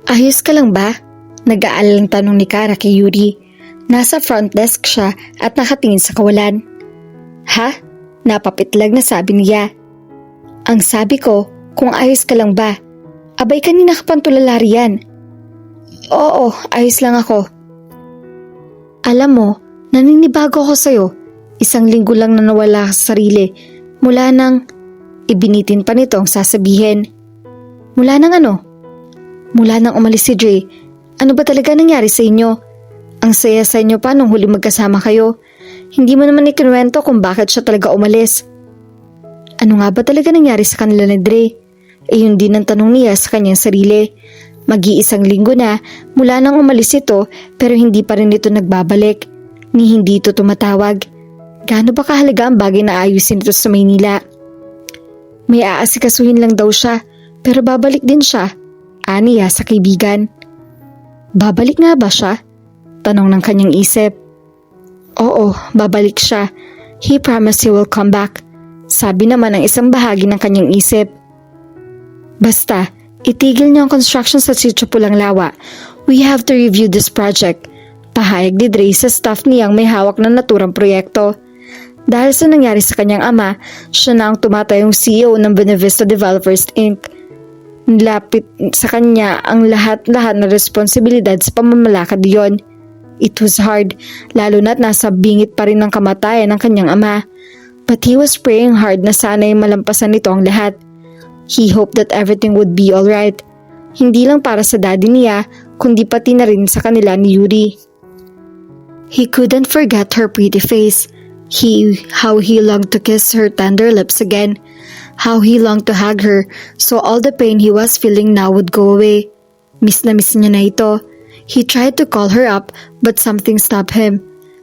Ayos ka lang ba? Nag-aalalang tanong ni Kara kay Yuri. Nasa front desk siya at nakatingin sa kawalan. Ha? Napapitlag na sabi niya. Ang sabi ko, kung ayos ka lang ba? Abay kanina ka pang tulala riyan. Oo, ayos lang ako. Alam mo, naninibago ako sa'yo. 1 linggo lang na nawala ka sa sarili. Mula nang, ibinitin pa nito ang sasabihin. Mula nang ano? Mula nang umalis si Dre. Ano ba talaga nangyari sa inyo? Ang saya sa inyo pa nung huli magkasama kayo. Hindi mo naman ikinuwento kung bakit siya talaga umalis. Ano nga ba talaga nangyari sa kanila ni Dre? Yun din ang tanong niya sa kanyang sarili. Mag-1 linggo na mula nang umalis ito pero hindi pa rin ito nagbabalik. Ni hindi ito tumatawag. Gaano ba kahalaga ang bagay na ayusin ito sa Maynila? May aasikasuhin lang daw siya pero babalik din siya. Aniya sa kaibigan. Babalik nga ba siya? Tanong ng kanyang isip. Oo, babalik siya. He promised he will come back. Sabi naman ang isang bahagi ng kanyang isip. Basta, itigil niyo ang construction sa Sitio Pulang Lawa. We have to review this project. Pahayag ni Dre sa staff niyang may hawak ng naturang proyekto. Dahil sa nangyari sa kanyang ama, siya na ang tumatayong CEO ng Benavista Developers Inc. Nilapit sa kanya ang lahat-lahat na responsibilidad sa pamamalakad diyon. It was hard, lalo na't nasa bingit pa rin ng kamatayan ng kanyang ama. But he was praying hard na sana'y malampasan nito ang lahat. He hoped that everything would be alright. Hindi lang para sa daddy niya, kundi pati na rin sa kanila ni Yuri. He couldn't forget her pretty face. How he longed to kiss her tender lips again. How he longed to hug her so all the pain he was feeling now would go away. Miss na miss niya na ito. He tried to call her up but something stopped him.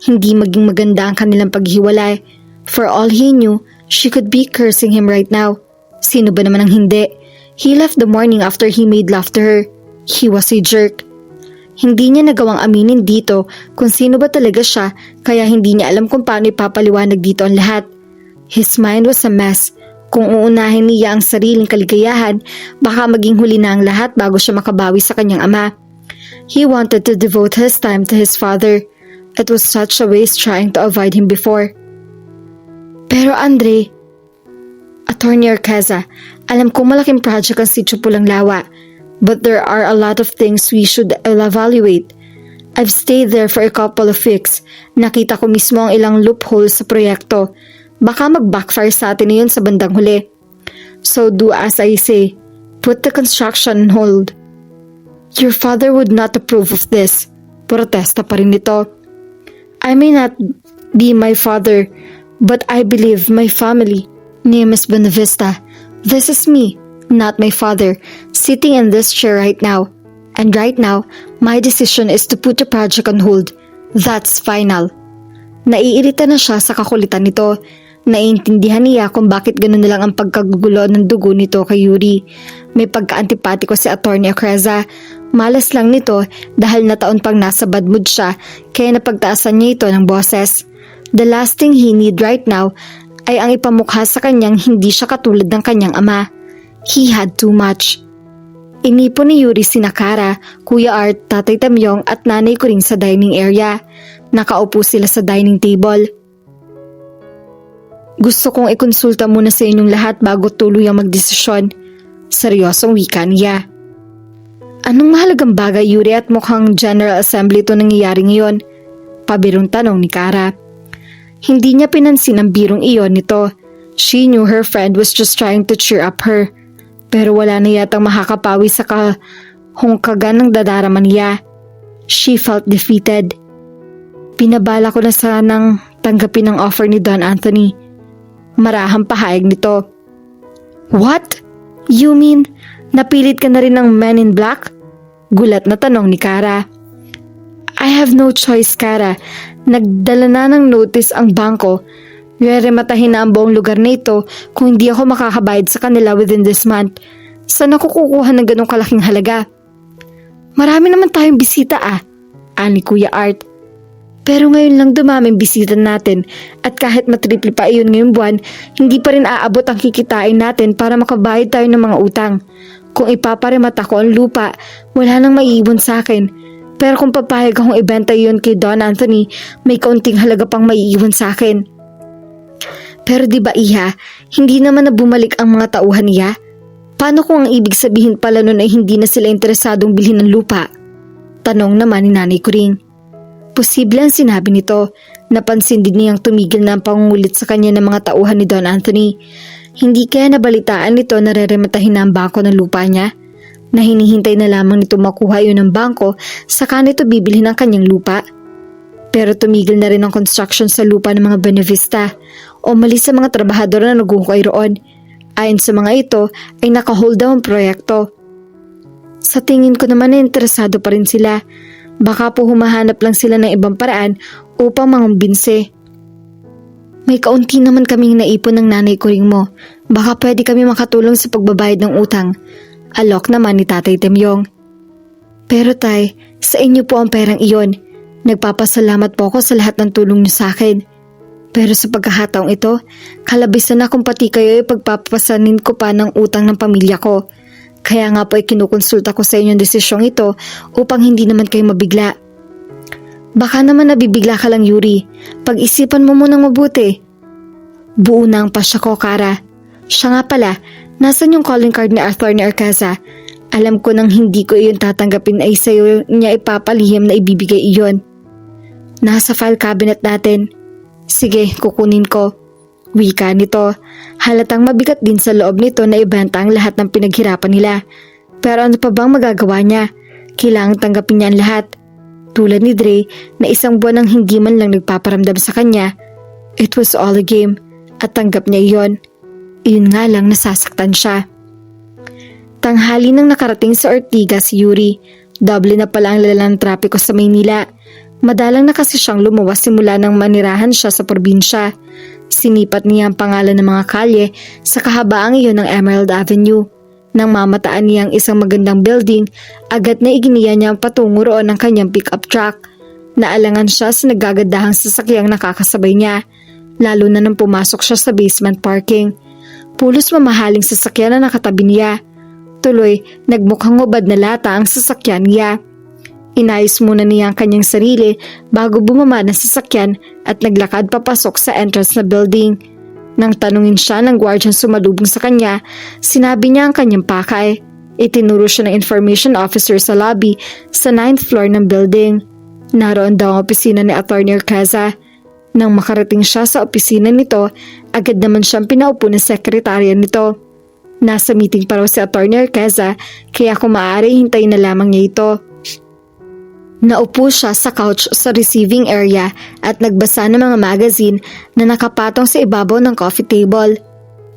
Hindi maging maganda ang kanilang paghiwalay. For all he knew, she could be cursing him right now. Sino ba naman ang hindi? He left the morning after he made love to her. He was a jerk. Hindi niya nagawang aminin dito kung sino ba talaga siya kaya hindi niya alam kung paano ipapaliwanag dito ang lahat. His mind was a mess. Kung uunahin niya ang sariling kaligayahan, baka maging huli na ang lahat bago siya makabawi sa kanyang ama. He wanted to devote his time to his father. It was such a waste trying to avoid him before. Pero Andre, Attorney Orqueza, alam kong malaking project ang Sitio Pulang Lawa, but there are a lot of things we should evaluate. I've stayed there for a couple of weeks. Nakita ko mismo ang ilang loopholes sa proyekto. Baka mag-backfire sa atin yun sa bandang huli. So do as I say. Put the construction on hold. Your father would not approve of this. Protesta pa rin ito. I may not be my father, but I believe my family. Name is Benavista. This is me, not my father, sitting in this chair right now. And right now, my decision is to put the project on hold. That's final. Naiirita na siya sa kakulitan nito. Naiintindihan niya kung bakit ganoon na lang ang pagkagugulo ng dugo nito kay Yuri. May pagka-antipatiko si Attorney Orqueza. Malas lang nito dahil na taon pang nasa bad mood siya kaya napagtaasan niya ito ng boses. The last thing he need right now ay ang ipamukha sa kanyang hindi siya katulad ng kanyang ama. He had too much. Inipon ni Yuri sina Kara, Kuya Art, Tatay Tamyong at nanay ko rin sa dining area. Nakaupo sila sa dining table. Gusto kong ikonsulta muna sa inyong lahat bago tuluyang magdesisyon. Seryosong wika niya. Anong mahalagang bagay, Yuri, at mukhang General Assembly ito nangyayari ngayon? Pabirong tanong ni Kara. Hindi niya pinansin ang birong iyon nito. She knew her friend was just trying to cheer up her. Pero wala na yatang makakapawi sa kahungkagan ng dadarama niya. She felt defeated. Pinabala ko na sanang tanggapin ang offer ni Don Anthony. Marahang pahayag nito. What? You mean, napilit ka na rin ng Men in Black? Gulat na tanong ni Kara. I have no choice, Kara. Nagdala na ng notice ang bangko. Rematahin na ang buong lugar na ito kung hindi ako makakabayad sa kanila within this month. Saan ako kukuha ng ganong kalaking halaga? Marami naman tayong bisita ani Kuya Art. Pero ngayon lang dumaming bisita natin at kahit matriple pa iyon ngayong buwan, hindi pa rin aabot ang kikitain natin para makabayad tayo ng mga utang. Kung ipaparimat ako ang lupa, wala nang maiiwan sa akin. Pero kung papayag akong ibenta iyon kay Don Anthony, may kaunting halaga pang maiiwan sa akin. Pero di ba Iha, hindi naman na bumalik ang mga tauhan niya? Paano kung ang ibig sabihin pala nun ay hindi na sila interesadong bilhin ng lupa? Tanong naman ni Nanay Kuring. Posible ang sinabi nito. Napansin din niyang tumigil na ang pangungulit sa kanya ng mga tauhan ni Don Anthony. Hindi kaya nabalitaan nito na rerematahin na ang bangko ng lupa niya? Na hinihintay na lamang nito makuha yun ng bangko saka nito bibili ng kanyang lupa. Pero tumigil na rin ang construction sa lupa ng mga Benevista o mali sa mga trabahador na naguhukay roon. Ayon sa mga ito ay nakahold down ang proyekto. Sa tingin ko naman na interesado pa rin sila. Baka po humahanap lang sila ng ibang paraan upang mangumbinse. May kaunti naman kaming naipon ng Nanay Kuring mo. Baka pwede kami makatulong sa pagbabayad ng utang. Alok naman ni Tatay Temyong. Pero tay, sa inyo po ang perang iyon. Nagpapasalamat po ako sa lahat ng tulong niyo sa akin. Pero sa pagkakataong ito, kalabisan na kung pati kayo ay pagpapasanin ko pa ng utang ng pamilya ko. Kaya nga po ay kinukonsulta ko sa inyo ang desisyong ito upang hindi naman kayo mabigla. Baka naman nabibigla ka lang Yuri. Pag-isipan mo munang mabuti. Buo na ang pasya ko, Kara. Siya nga pala, nasan yung calling card ni Arthur ni Arcaza? Alam ko nang hindi ko iyon tatanggapin ay sa'yo niya ipapalihim na ibibigay iyon. Nasa file cabinet natin. Sige, kukunin ko. Wika nito. Halatang mabigat din sa loob nito na ibenta ang lahat ng pinaghirapan nila. Pero ano pa bang magagawa niya? Kailangang tanggapin niya ang lahat. Tulad ni Dre na isang buwan nang hindi man lang nagpaparamdam sa kanya. It was all a game at tanggap niya iyon. Iyon nga lang nasasaktan siya. Tanghali nang nakarating sa Ortigas si Yuri. Doble na pala ang lalang trapiko sa Maynila. Madalang na kasi siyang lumuwas simula nang manirahan siya sa probinsya. Sinipat niya ang pangalan ng mga kalye sa kahabaang iyon ng Emerald Avenue. Nang mamataan niya ang isang magandang building, agad na iginiya niya ang patungo roon ng kanyang pick-up truck. Naalangan siya sa nagagandahang sasakyang nakakasabay niya, lalo na nang pumasok siya sa basement parking. Pulos mamahaling sasakyan na nakatabi niya. Tuloy, nagmukhang ubad na lata ang sasakyan niya. Inayos muna niya ang kanyang sarili bago bumaba ng sasakyan at naglakad papasok sa entrance na building. Nang tanungin siya ng guardian sumalubong sa kanya, sinabi niya ang kanyang pakay. Itinuro siya ng information officer sa lobby sa 9th floor ng building. Naroon daw ang opisina ni Atty. Arcaza. Nang makarating siya sa opisina nito, agad naman siyang pinaupo ng sekretarya nito. Nasa meeting pa raw si Atty. Arcaza kaya kung maaari hintayin na lamang niya ito. Naupo siya sa couch sa receiving area at nagbasa ng mga magazine na nakapatong sa ibabaw ng coffee table.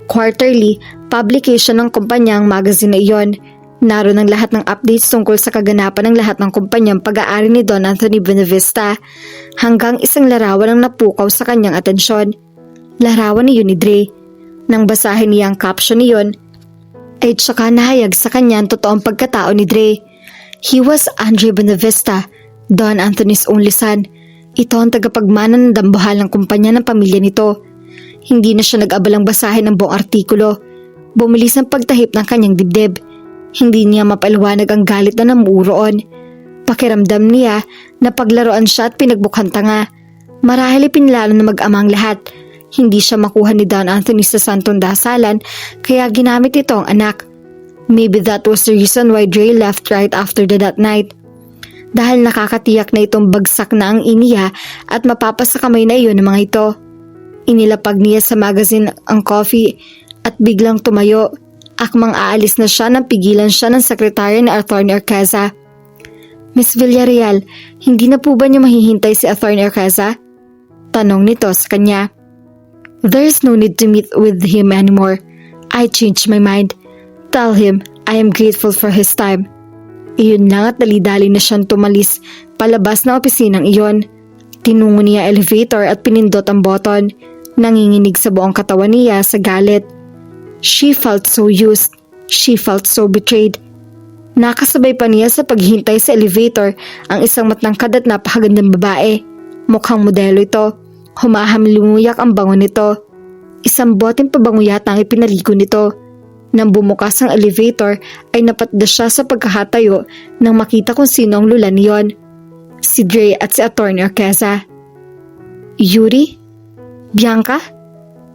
Quarterly, publication ng kumpanyang magazine na iyon. Naroon ang lahat ng updates tungkol sa kaganapan ng lahat ng kumpanyang pag-aari ni Don Anthony Benevista hanggang isang larawan ang napukaw sa kanyang atensyon. Larawan ni Dre. Nang basahin niya ang caption niyon, ay tsaka nahayag sa kanya ang totoong pagkatao ni Dre. He was Andre Benevista, Don Anthony's only son. Ito ang tagapagmana ng dambuhalang kumpanya ng pamilya nito. Hindi na siya nag-abalang basahin ang buong artikulo. Bumilis ang pagtahip ng kanyang dibdib. Hindi niya mapaliwanag ang galit na namuo roon. Pakiramdam niya na paglaruan siya at pinagbukhan tanga. Marahil ipinlalo na mag-amang lahat. Hindi siya makuha ni Don Anthony sa santong dasalan kaya ginamit ito ang anak. Maybe that was the reason why Dre left right after that night. Dahil nakakatiyak na itong bagsak na ang iniya at mapapasakamay na iyon ng mga ito. Inilapag niya sa magazine ang coffee at biglang tumayo. Akmang aalis na siya nang pigilan siya ng sekretarya ni Arthur Arcaza. Miss Villarreal, hindi na po ba niyo mahihintay si Arthur Arcaza? Tanong nito sa kanya. There's no need to meet with him anymore. I changed my mind. Tell him I am grateful for his time. Iyon lang at dali-dali na siyang tumalis palabas na opisinang iyon. Tinungo niya elevator at pinindot ang button. Nanginginig sa buong katawan niya sa galit. She felt so used. She felt so betrayed. Nakasabay pa niya sa paghintay sa elevator ang isang matangkad at napakagandang babae. Mukhang modelo ito. Humahamlumuyak ang bango nito. Isang boteng pabango yata ang ipinaligo nito. Nang bumukas ang elevator ay napatda siya sa pagkakatayo nang makita kung sino ang lula niyon. Si Dre at si Atty. Arqueza. Yuri? Bianca?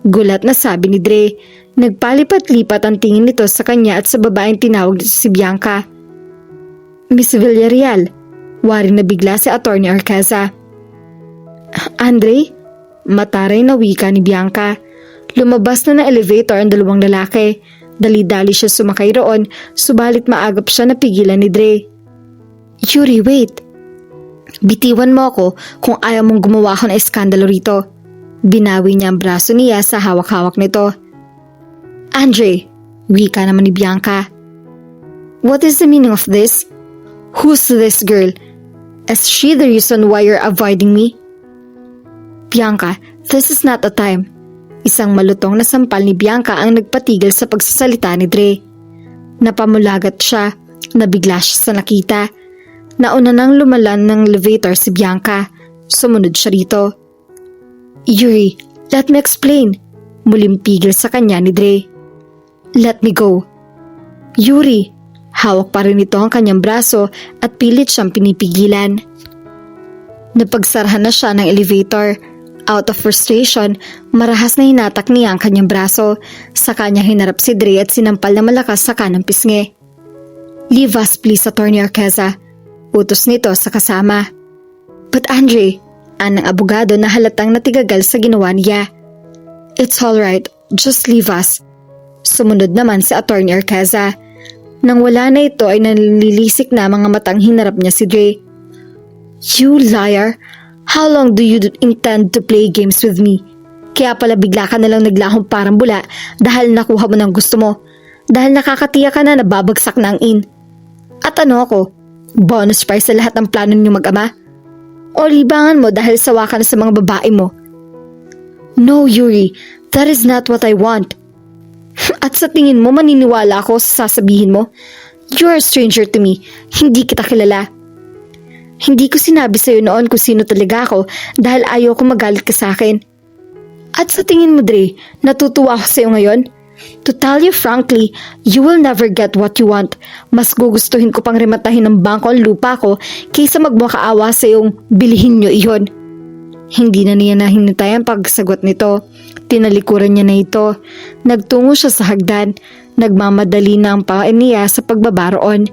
Gulat na sabi ni Dre. Nagpalipat-lipat ang tingin nito sa kanya at sa babaeng tinawag nito si Bianca. Miss Villarreal, wari na bigla si Atty. Arqueza. Andre? Mataray na wika ni Bianca. Lumabas na ng elevator ang dalawang lalaki. Dali-dali siya sumakay roon, subalit maagap siya na pigilan ni Dre. Yuri, wait. Bitiwan mo ako kung ayaw mong gumawa ako ng eskandalo rito. Binawi niya ang braso niya sa hawak-hawak nito. Andre, wika naman ni Bianca. What is the meaning of this? Who's this girl? Is she the reason why you're avoiding me? Bianca, this is not the time. Isang malutong na sampal ni Bianca ang nagpatigil sa pagsasalita ni Dre. Napamulagat siya, nabigla siya sa nakita. Nauna nang lumalan ng elevator si Bianca. Sumunod siya rito. Yuri, let me explain. Muling pigil sa kanya ni Dre. Let me go. Yuri, hawak pa rin ito ang kanyang braso at pilit siyang pinipigilan. Napagsarahan na siya ng elevator. Out of frustration, marahas na hinatak niya ang kanyang braso. Sa kanya hinarap si Dre at sinampal na malakas sa kanang pisngi. Leave us please, Atty. Arqueza. Utos nito sa kasama. But Andre, anang abogado na halatang natigagal sa ginawa niya. It's alright, just leave us. Sumunod naman si Atty. Arqueza. Nang wala na ito ay nalilisik na mga matang hinarap niya si Dre. You liar! How long do you intend to play games with me? Kaya pala bigla ka nalang naglahong parang bula dahil nakuha mo ng gusto mo. Dahil nakakatiya ka na nababagsak na ang in. At ano ako? Bonus prize sa lahat ng plano niyo mag-ama? O libangan mo dahil sawa ka na sa mga babae mo? No, Yuri. That is not what I want. At sa tingin mo maniniwala ako sa sasabihin mo? You are a stranger to me. Hindi kita kilala. Hindi ko sinabi sa'yo noon kung sino talaga ako dahil ayaw ko magalit ka sa akin. At sa tingin mo, Dre, natutuwa ako sa'yo ngayon? To tell you frankly, you will never get what you want. Mas gugustuhin ko pang rematahin ng bangko ang lupa ko kaysa magmakaawa sa iyong bilihin nyo iyon. Hindi na niya nahinintay ang pagsagot nito. Tinalikuran niya na ito. Nagtungo siya sa hagdan. Nagmamadali na ang paa niya sa pagbabaroon.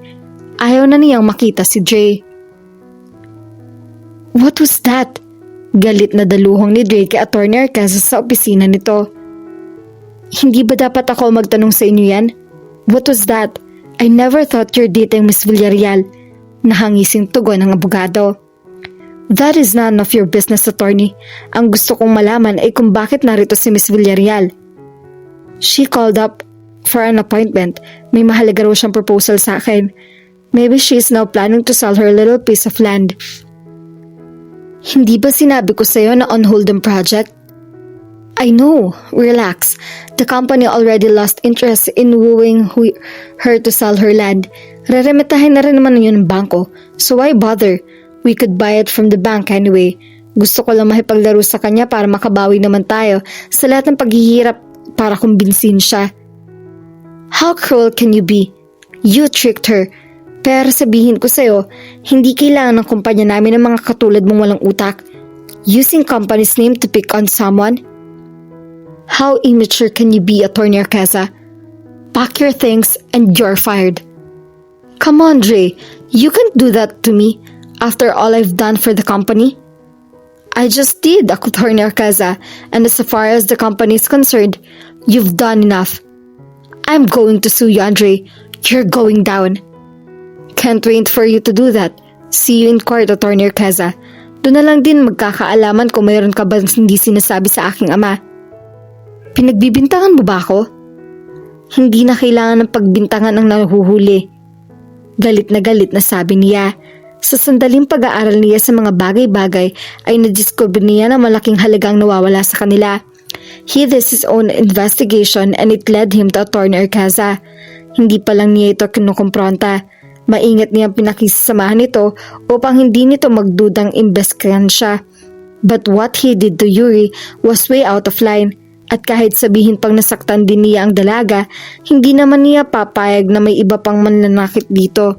Ayaw na niyang makita si Dre. What was that? Galit na daluhong ni Dre kay Atty. Arqueza sa opisina nito. Hindi ba dapat ako magtanong sa inyo yan? What was that? I never thought you're dating Miss Villarreal. Nahangising tugon ng abogado. That is none of your business, attorney. Ang gusto kong malaman ay kung bakit narito si Miss Villarreal. She called up for an appointment. May mahalaga raw siyang proposal sa akin. Maybe she is now planning to sell her little piece of land. Hindi ba sinabi ko sa'yo na on hold ang project? I know, relax. The company already lost interest in wooing her to sell her land. Reremetahin na rin naman yun ng bangko, so why bother? We could buy it from the bank anyway. Gusto ko lang makipaglaro sa kanya para makabawi naman tayo sa lahat ng paghihirap para kumbinsin siya. How cruel can you be? You tricked her. Pero sabihin ko sa'yo, hindi kailangan ng kumpanya namin ng mga katulad mong walang utak. Using company's name to pick on someone? How immature can you be, Atty. Arqueza? Pack your things and you're fired. Come on, Dre. You can't do that to me after all I've done for the company. I just did, Atty. Arqueza, and as far as the company is concerned, you've done enough. I'm going to sue you, Andre. You're going down. Can't wait for you to do that. See you in court, Atty. Arqueza. Doon na lang din magkakaalaman kung mayroon ka ba hindi sinasabi sa aking ama. Pinagbibintangan mo ba ako? Hindi na kailangan ng pagbintangan ang nahuhuli. Galit na sabi niya. Sa sandaling pag-aaral niya sa mga bagay-bagay ay nadiscover niya na malaking halagang nawawala sa kanila. He did his own investigation and it led him to Atty. Arqueza. Hindi pa lang niya ito kinukumpronta. Maingat niyang pinakisamahan nito upang hindi nito magdudang imbestigahan siya. But what he did to Yuri was way out of line. At kahit sabihin pang nasaktan din niya ang dalaga, hindi naman niya papayag na may iba pang mananakit dito.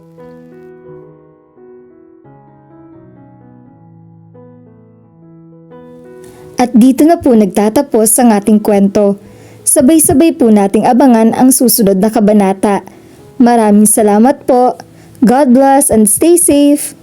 At dito na po nagtatapos ang ating kwento. Sabay-sabay po nating abangan ang susunod na kabanata. Maraming salamat po. God bless and stay safe.